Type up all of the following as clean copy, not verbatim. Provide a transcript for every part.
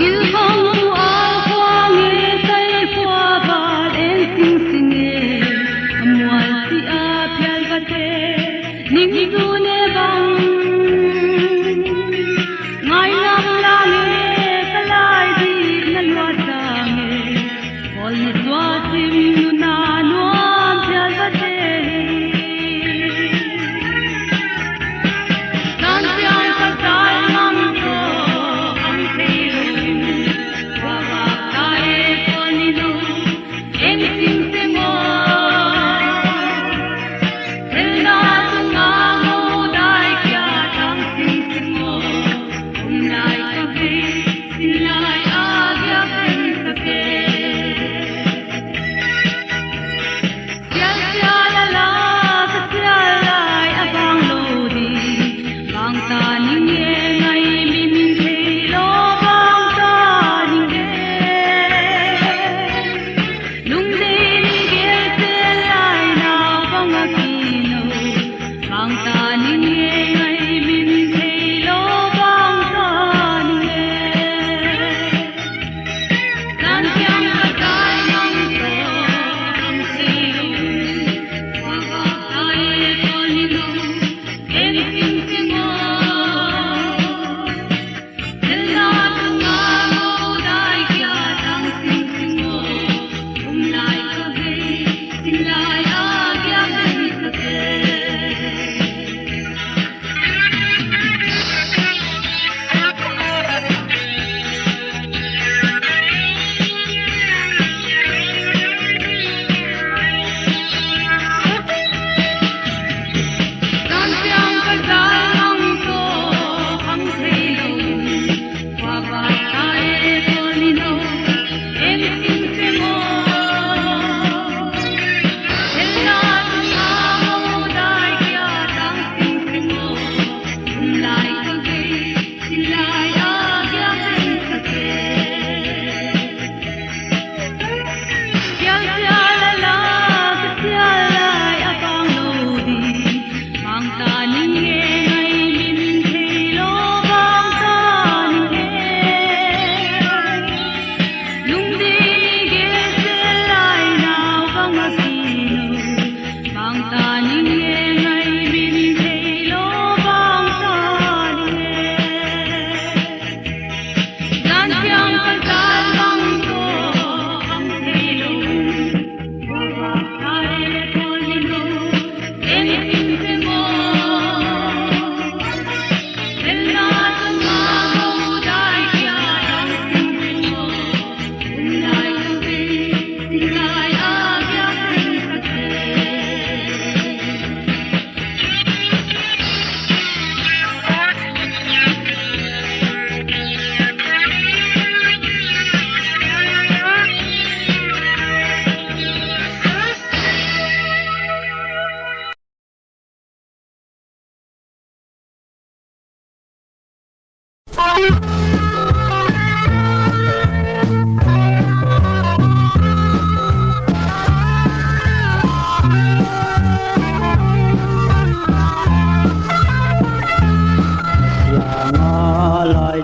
Gilkhang Buh-al khoang nghe say qua và đến xinh xinh nghe muan si a phial Valte ning du ne bang ngai lam la nghe kalai di na lua sa nghe hol ni swa sim nu na nuam phial Valte nan pian sa sai mang to ang thei Mangte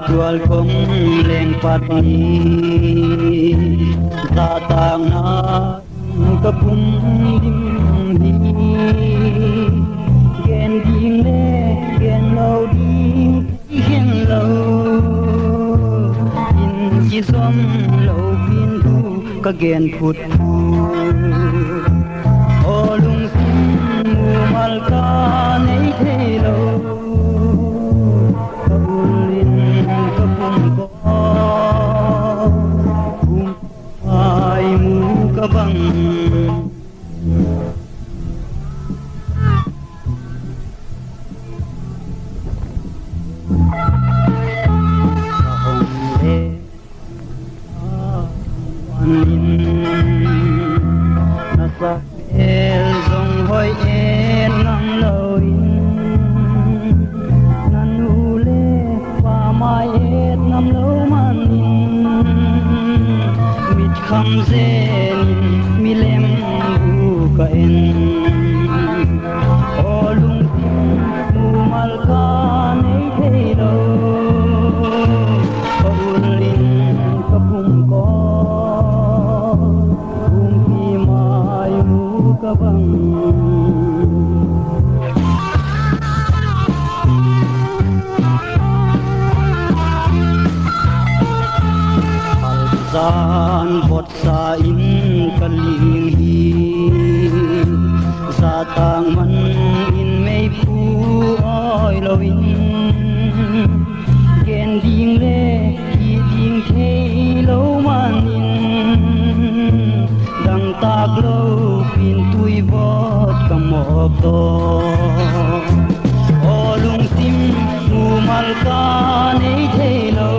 Jual kong leng Patni'n Khattang na kapung dim hi Gen ding le gen lâu ding gen lâu In chi som lâu pin thu ka gen phut thu O lung sim mu mal ka nei the lâu Bang Nasa el dong hoi en nang loin Nanule pa mai et nam lo manin Mit Khimzing milem buka en olung umal kan ei lo paulin kapum ko umpi mai buka bang San bot sa in kaling hi sa tang man in mei pu oi lovin gen ding le ki ding the lo man in dang tak lo pin tui bot kamok to o lung tim mu mal ka nei the lo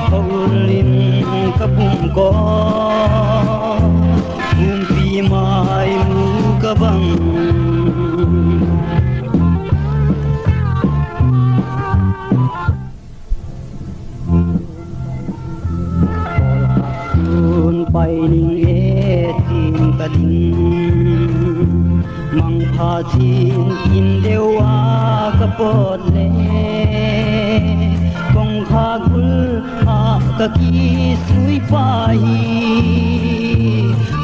Paulin kapung ko umpi mai mu kabang Solkha pai ning e tin kading mang pha chin in dewa kapot le kong kha gul ka ki sui pai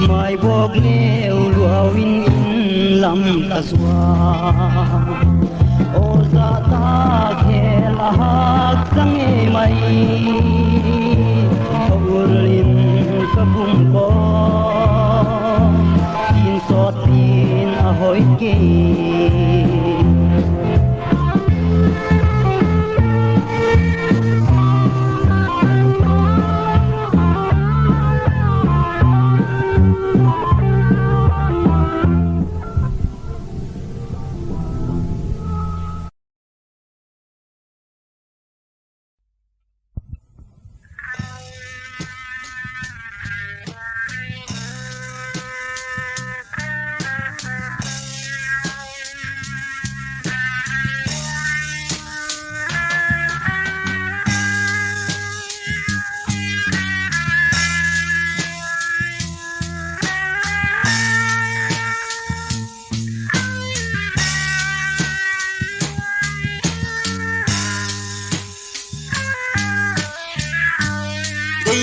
mai bok leo luawin lam ka swa o za ta khela hak sang e mai paulin kapum ko in sot tin a hoi ke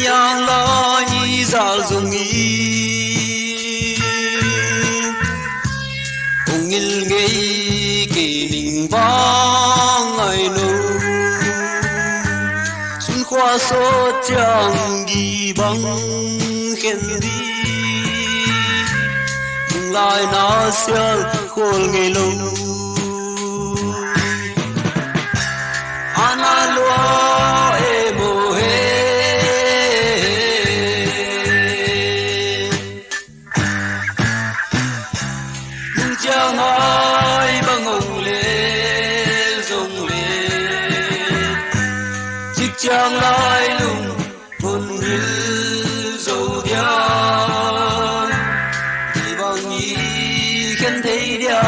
yang lo ni Zalmang Hon Geel In ke ning bang ai no sun khoa so chang gi bang khen di lai na sial khol ngai lo ana Lua E mo he Chàng lai lung Hon Geel dầu đian thì bằng nhị khen thấy đian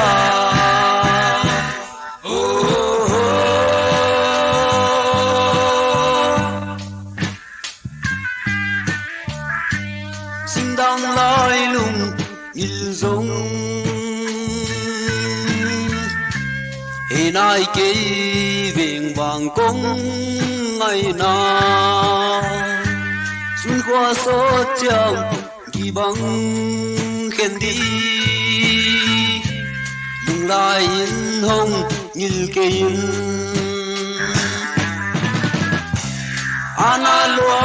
nai kê viện vàng công ngày na xuân qua số chàng ghi bằng khen đi lung lai in hồng như kê in ana lua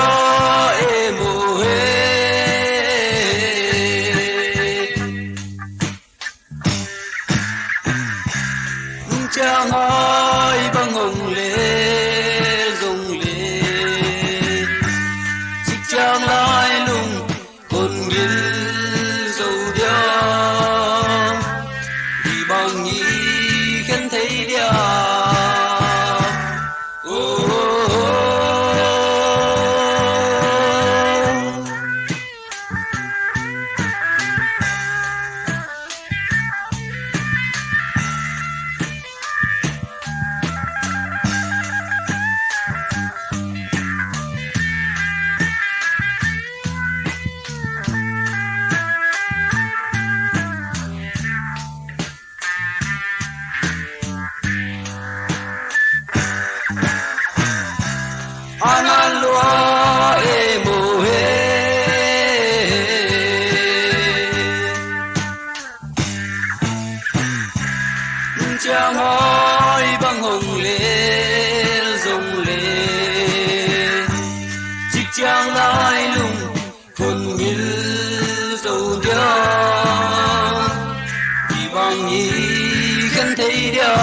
e mo he chàng ơi băng hồng lê rồng lê chích chàng lai lung con nghìn dầu đia đi bằng nhị khen thấy đia chàng ơi băng hồng lê rồng lê chích chàng lai lung con nghìn dầu đia đi bằng nhị khen thấy đia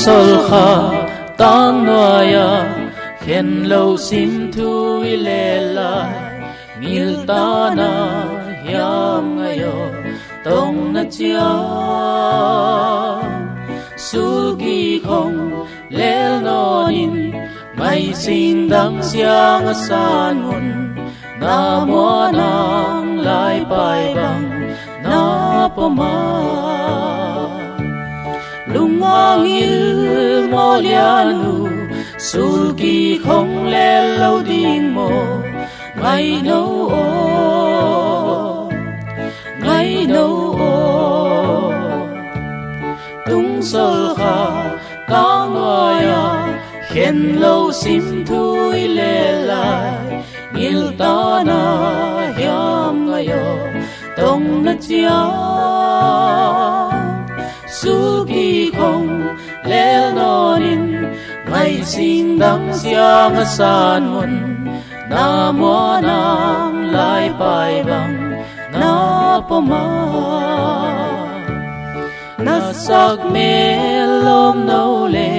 Solkha tang noya khen lâu sim thu ile la ngil ta na yam ngayo tong na chia sulki không lel nonin mai sing dang siang sanun na mo nang lai pai bang na poma lungong il mo lianu sulki không lel lâu ding mo ngày nâu ô tung Solkha tang noya khen lâu sim thui lê lại ngil ta na hiam ngayo tong na chia sulki không lel nonin ngày sinh đắng siang san mun na mo nang lai pai bang na poma na sak me lom no le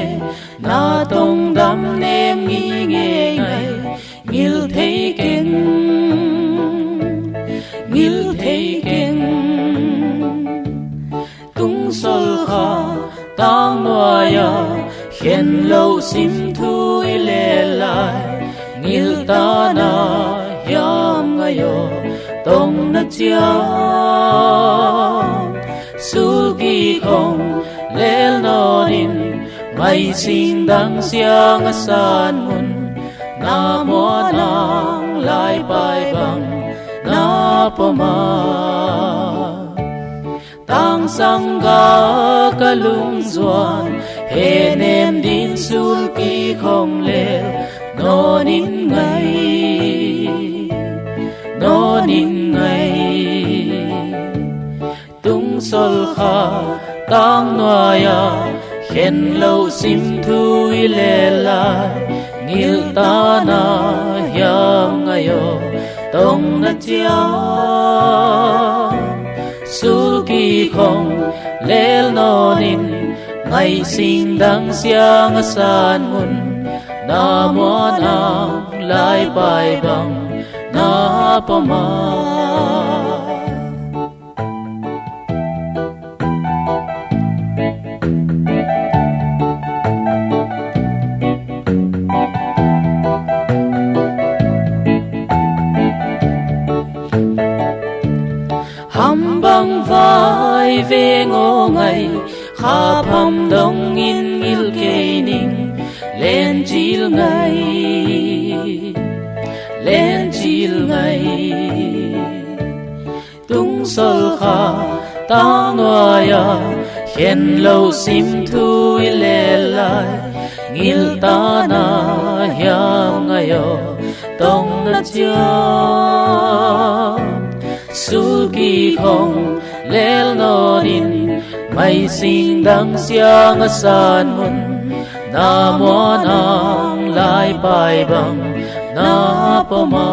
na tong dam nem ngi nge ngai ngil thei ken tung Solkha tang noya khen lâu sim thui le lai ngil ta na yam ngayo tong na chia sulki không lel nonin mai sing dang siang san mun na mo nang lai pai bang na poma tang sang ga kalungzuan he nem din sulki không lel nonin ngay tung Solkha tang noya khen lâu sim thui le lai ngil ta na yam ngayo tong na chia sulki không lel nonin ngày sinh đắng siang san mun na mo nang lai pai bang na poma ham bang vai ve ngô ngày khá pham dong in ngil kei ning Lenchil ngay tung Solkha tang noya khen lâu sim thui le lai ngil ta na hiam ngayo tong na chia sulki không lel nonin mai sing dang siang san mun na mo nang lai pai bang na poma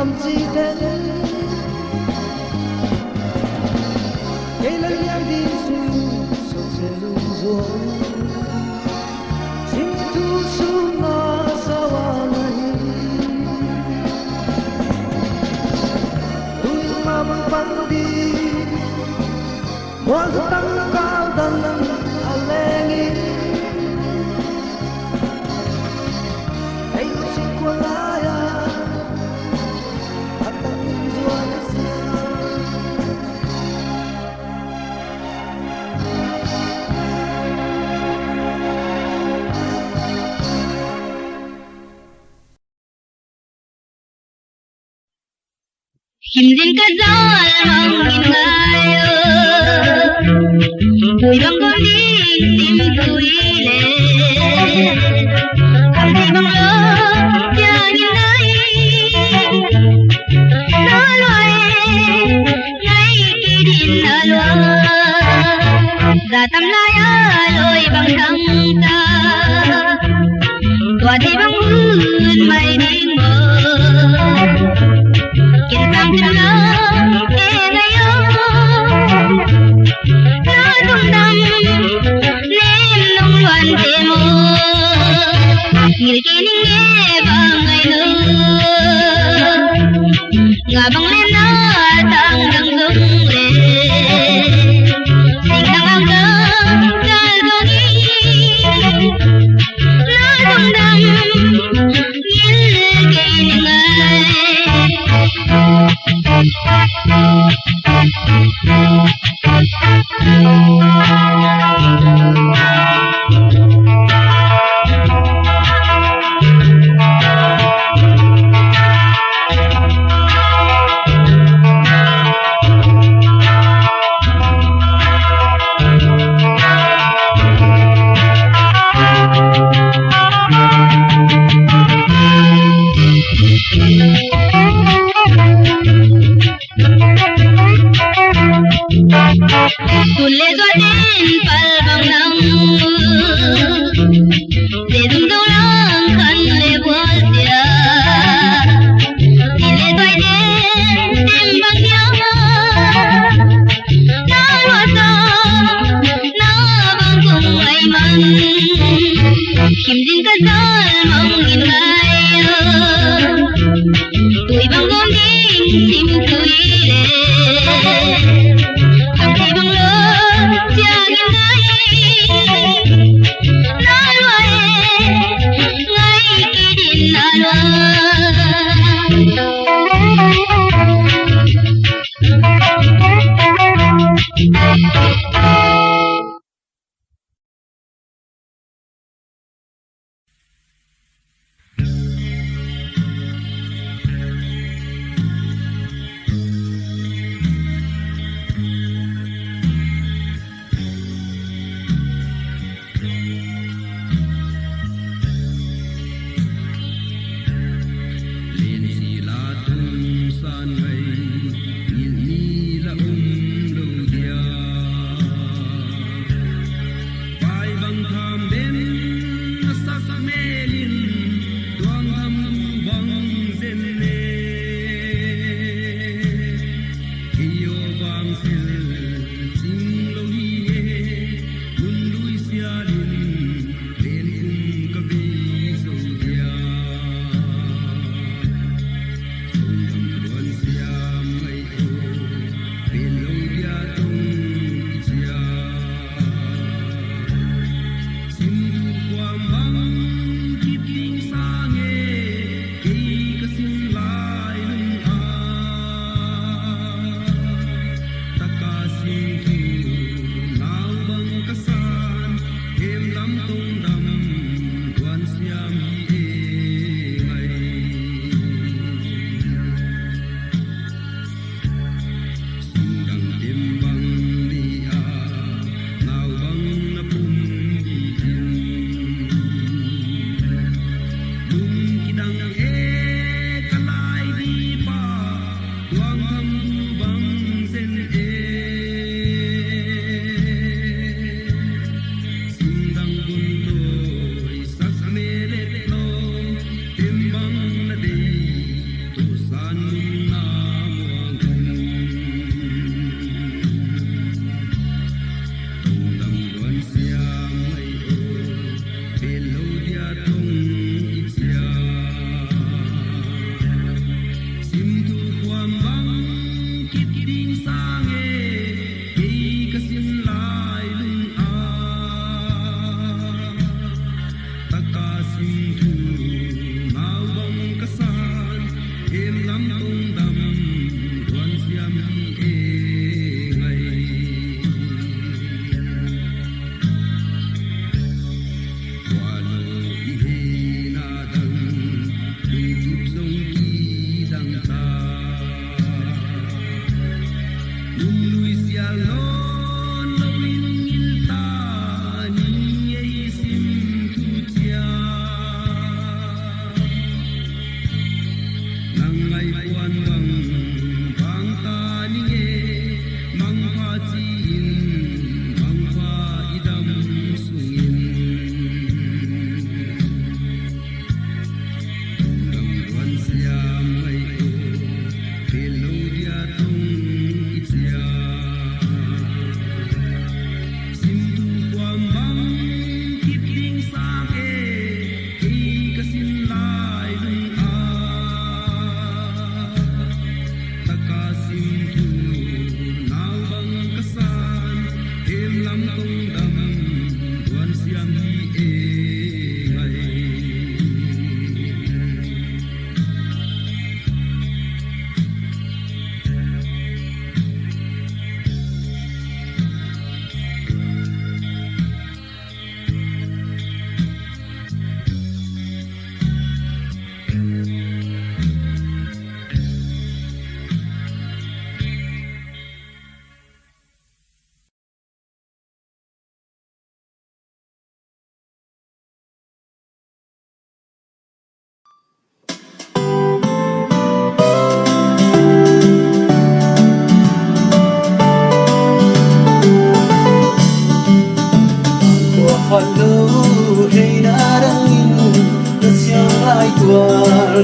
ngầm chi đến cây lần yang đi xuống sông Selungzuan chim thu xuống ngõ sao này tôi mà bằng đi hoa tăng cao đằng lên ay si kulaya at ang Zoheisa Khimzing ka Zalmang in ngayo Pivung con đi tìm tôi lên không thì bằng lỡ chờ nhìn đây nó loài ngay khi điện ở loa ra tâm lai lôi bằng thang ta tòa thì bằng hương mây đi mơ Gilkhang trên lá e ngày ơi nó tung tăng nên nông loạn thế mơ người kia nghe bằng ngày nữa ngả bằng lên nó tăng đằng dung lên tình thăng ao đó ra rồi nó tung tăng nhìn kia ngày Tule doaten palbang nang Dedung dolang kan le Valte Tile doaten timbang dia Na luasa na bangkong aiman Khimzing ka Zalmang in ngayo Tui bang gomding sim tui le bằng lỡ chờ nhìn đây nó loài ngay khi điện ở loa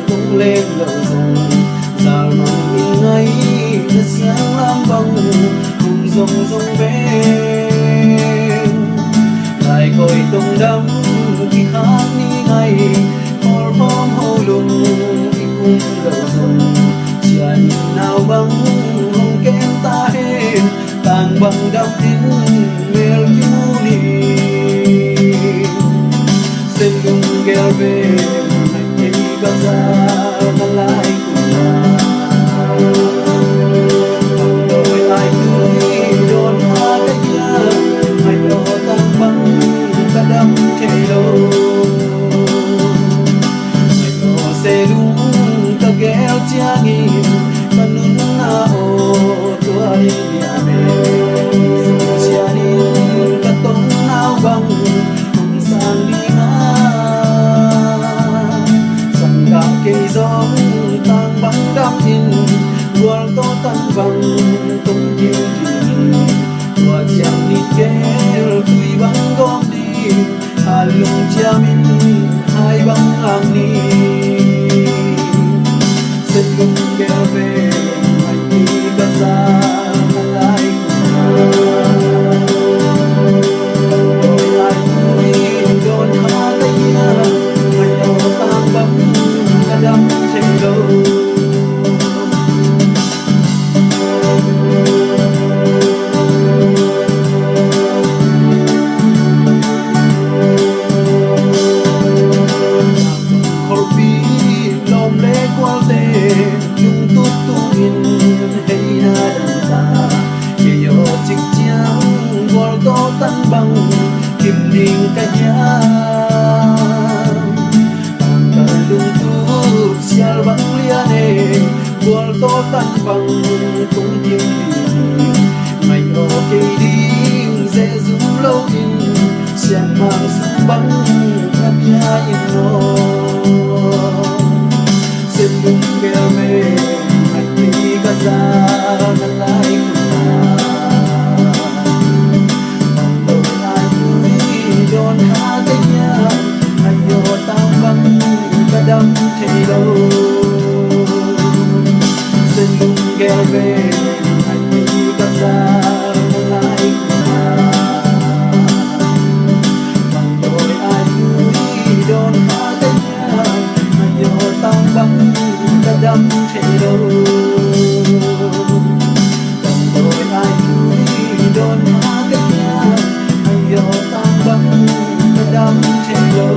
cũng lên lầu rồng Zalmang in ngay đất sáng lam băng cùng rồng rồng bên lại coi tung đắm khi hát đi ngay hồn phong hô lùng khi cùng lầu rồng chia nhìn nào băng hồng kém ta hết tàn bằng đắm tin mel ni Selung Geel về Gaza malay kuna Thangboi ai tui don hakaya mai lo Thangboi kadam thelo mai lo Selung ta Geel chiangin kanun na o tuai niame chianin katong nao bang Tongsan đi cây gió tang băng đắm in buồn to tăng bằng tung chiều chiều tua chạm nít kéo tùy băng gom đi hà lung chia min hai băng hàng ni Selung Geel về anh đi Gaza malay Thangboi ai tui don hakaya mai lo tang băng đắm trên lâu khổ bi lom lê qua lê nhung tút tung in hay na đàn ta kể yo chích chiang gol to tan băng kim đình cả nhà sial bang Lian gol to tan bang tung chiêm mày o cây đinh dễ zoom lâu in xian mang sung bang ngập nhà in no Selung Geel về anh đi Gaza malay kuna Thangboi ai tui don hakaya ayo Thangboi kadam thelo Selung Geel về anh đi Gaza malay kuna Thangboi ai tui don hakaya ayo Thangboi kadam thelo Thangboi ai tui don hakaya ayo Thangboi kadam thelo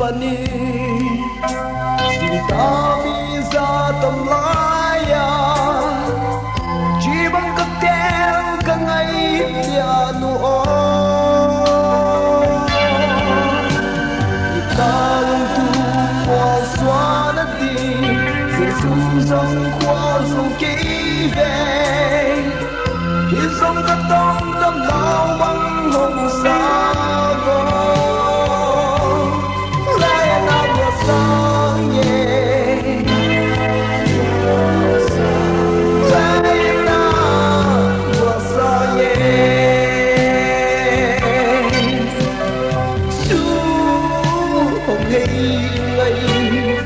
Patni'n Sintami sa tamlaya Jibang katel ka ngayon noon Ikaw ang tuwal suwana din Selungzuan kwasong kibeng Isang katong damlawang hong sago Lian Aw Selung Lian Aw Selung ngày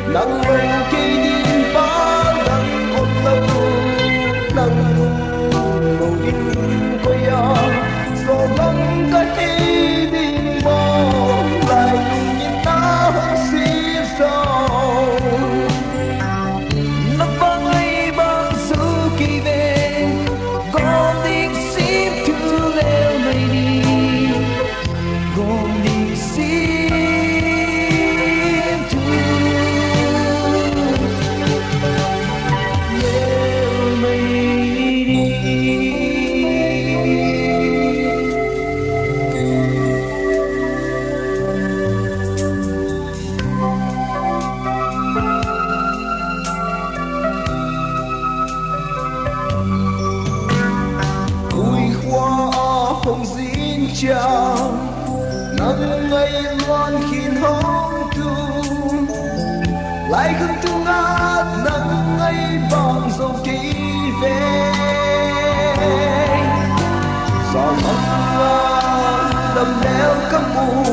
nắng lên cây đi phá nắng ôm lâu nắng màu in quay à gió lắng cái đi mong lại nhìn ta hơn xí sâu nắng vang ấy bao sự kỳ về con đi xếp thứ leo mây đi con đi xếp thứ leo mây đi. Hồng dính chàng nắng ngày loan khiến hóng tu lại không tung át nắng ngày vàng dầu kỹ về gió măng đầm leo cắm mù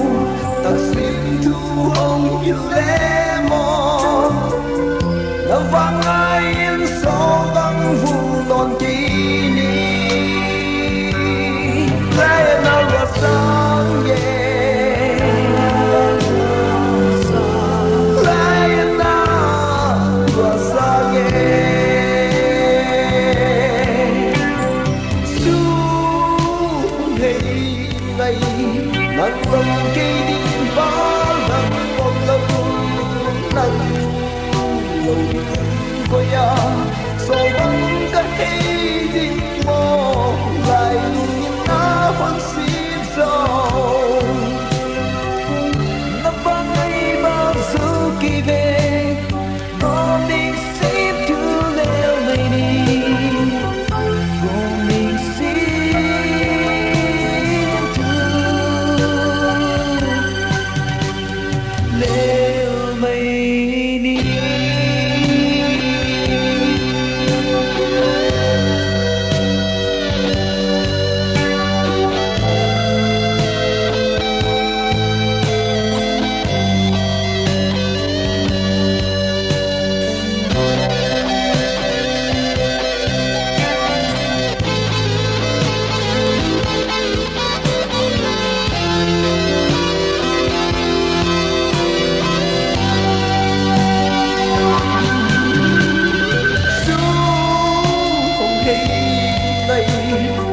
tạc xin thu hồng như lẽ mò nắng vàng ai yên gió vắng vu lon kỷ niệm sang ye Lian wa sang ye su hey ngày nắng vàng cây đi phá nắng ôm lâu nắng lâu quay à gió vắng cái hey đi mò lại nhìn ta vẫn nắng vàng ấy bao giờ kỳ về con đi xếp thứ leo mây đi con đi xếp thứ leo mây đi.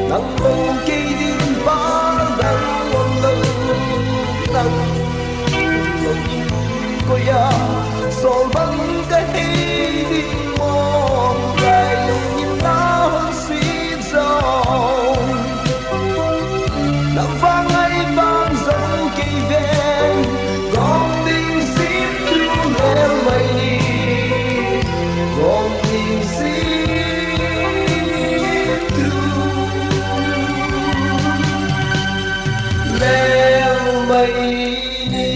Nắng bông cây đi phá nắng ôm lâu nắng lâu quay à gió vắng cái đi mong lại nhìn ta hơn xuyên dầu nắng vang ấy vang dấu kỳ về con đi xếp thương leo mây đi con đi xếp leo mây đi.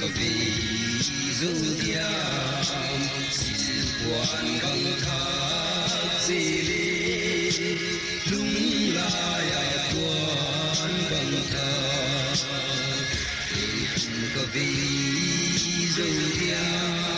có vì dấu diam xin quan bằng thác gì đi lung lại quan bằng thác có vì dấu diam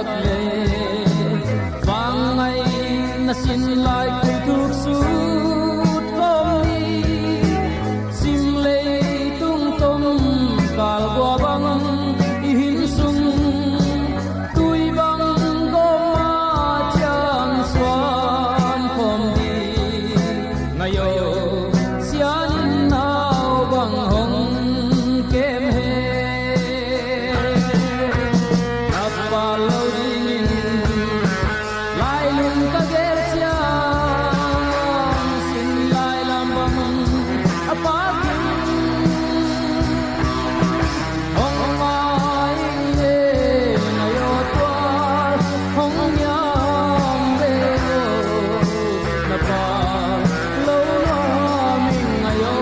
bạc lệ vang ngày na xin lại cùng thuộc suốt hôm đi sim lệ tung tung cả qua băng hin sung tui băng gom ma chang xoan hôm đi ngày yo xian nào băng hồng kem he apa lâu đi lại lùng ta ghé chang xin lại làm băng apa hồng mai nghe ngày yo tua hồng nhang về na pa lâu lo mình ngày yo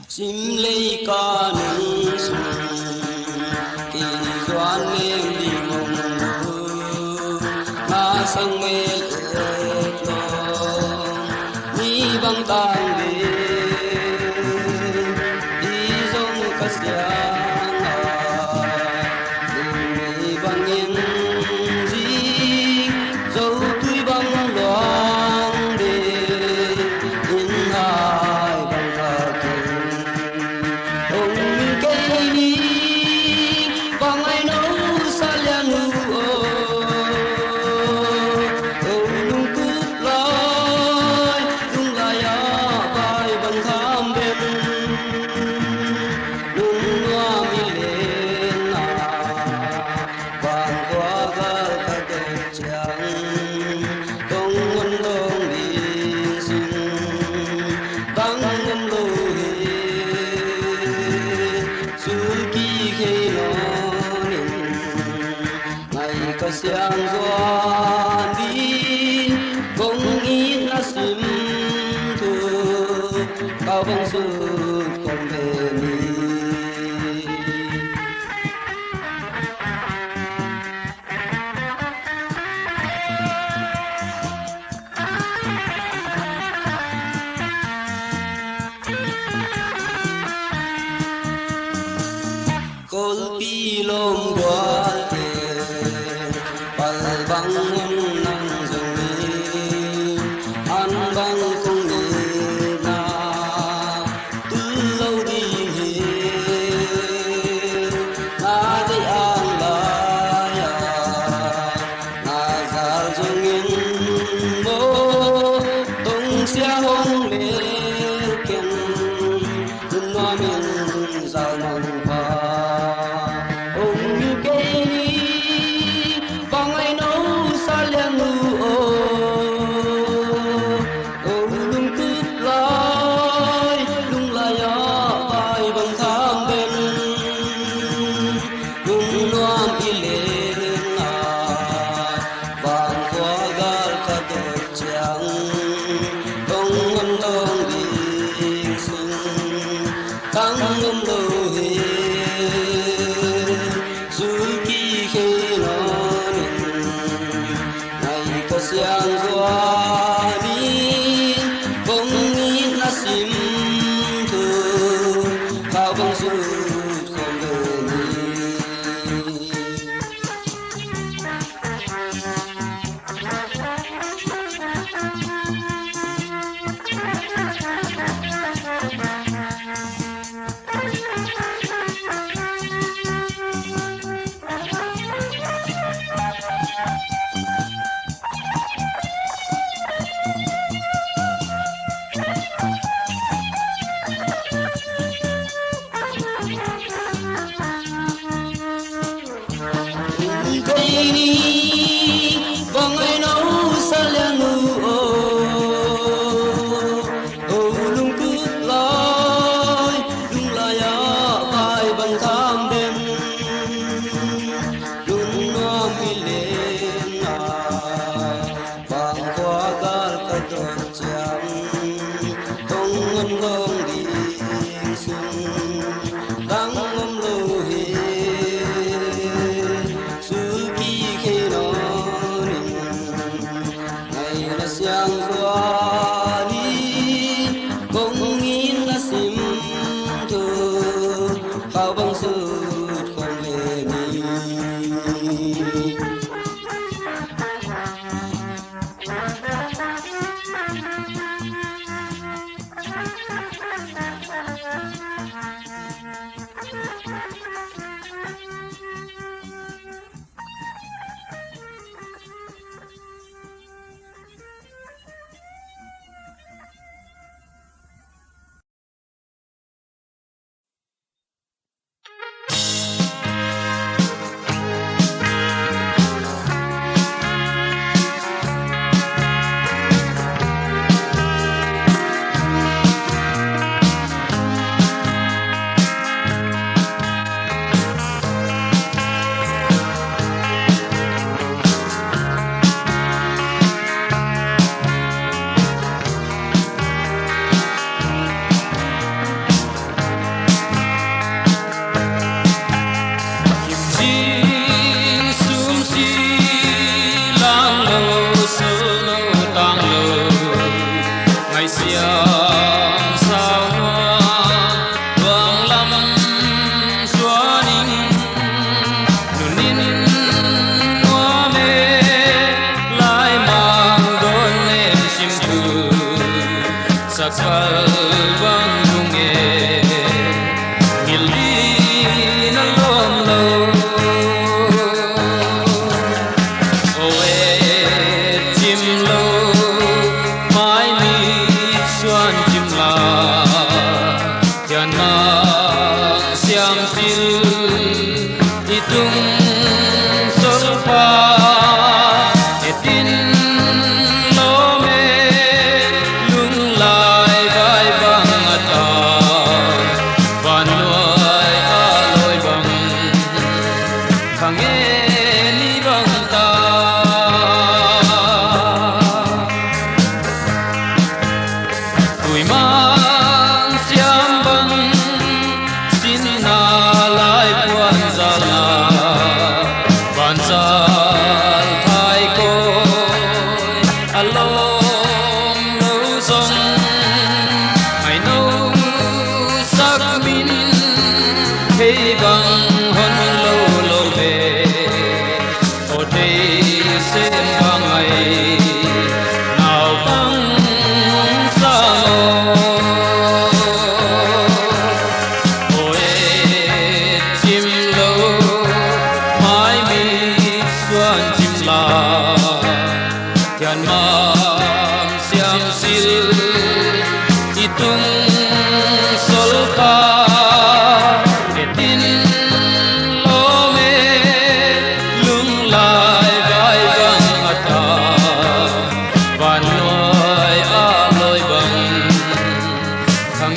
sim lê ca nương sung kỳ doan lên đi mong na sang mê lệ lo ni băng tang đi đi dòng cát giang đi băng yên gì dấu tuy băng loang đi in hai băng thà kinh ông cây đi băng ai nấu sa lian nu ông lung cướp lối lung lại bài băng tham bên lung hoa mi lên vàng qua ga ta đẹp trắng tông ngân đông đi xin tăng ngâm lô suy kỳ khi nó nín ngày có sáng doan đi công ít na sim thu cao bằng suốt con về mi Kolpi lom Valte pal bang nang zong an bang kong na tu lâu đi na đi an la ya na zal zong in mo tong sia hong le ken nun na min Zalmang pa ông như cây đi bằng ai nấu sa lian nu ông lung cướp lối lung lại bài bằng tham bên lung loam y lên vàng qua gal ca đẹp trắng đông ngân đông đi sinh tăng ngâm lô suy kỳ khi nó nín ngày có sáng doan đi công ít na sim thu cao bằng suốt không về mi cây đi bằng ai nấu sa lian nu lung cướp lối lung lại bài bằng tham bên lung hoa mi lên vàng qua gal ca đẹp trắng tông ngân đông đi sinh tăng ngâm lô suy kỳ khi nó nín ngày là sáng doan đi công ít na sim thu cao bằng suốt không về mi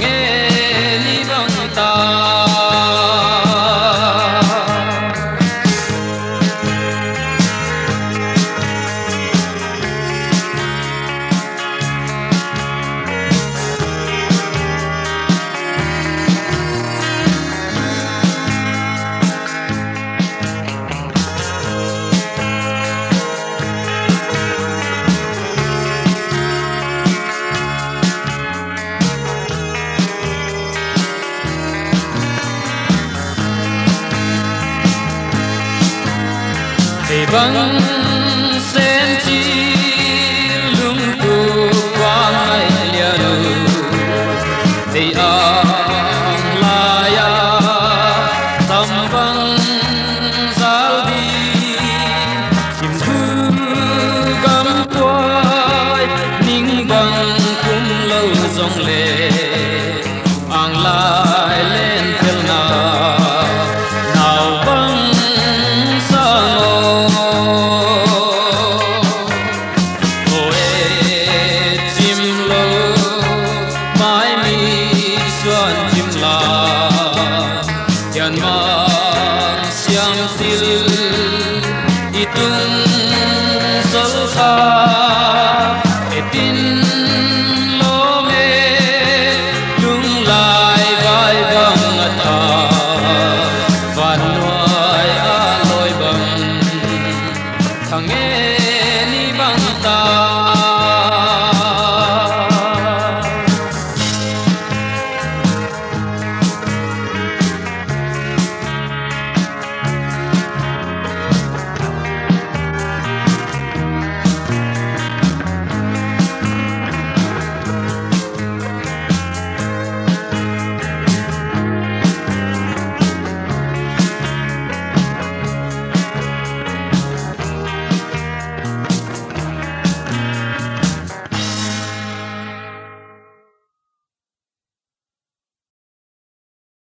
nghe ni bang ta băng sen chi lung tu quang ai lian thì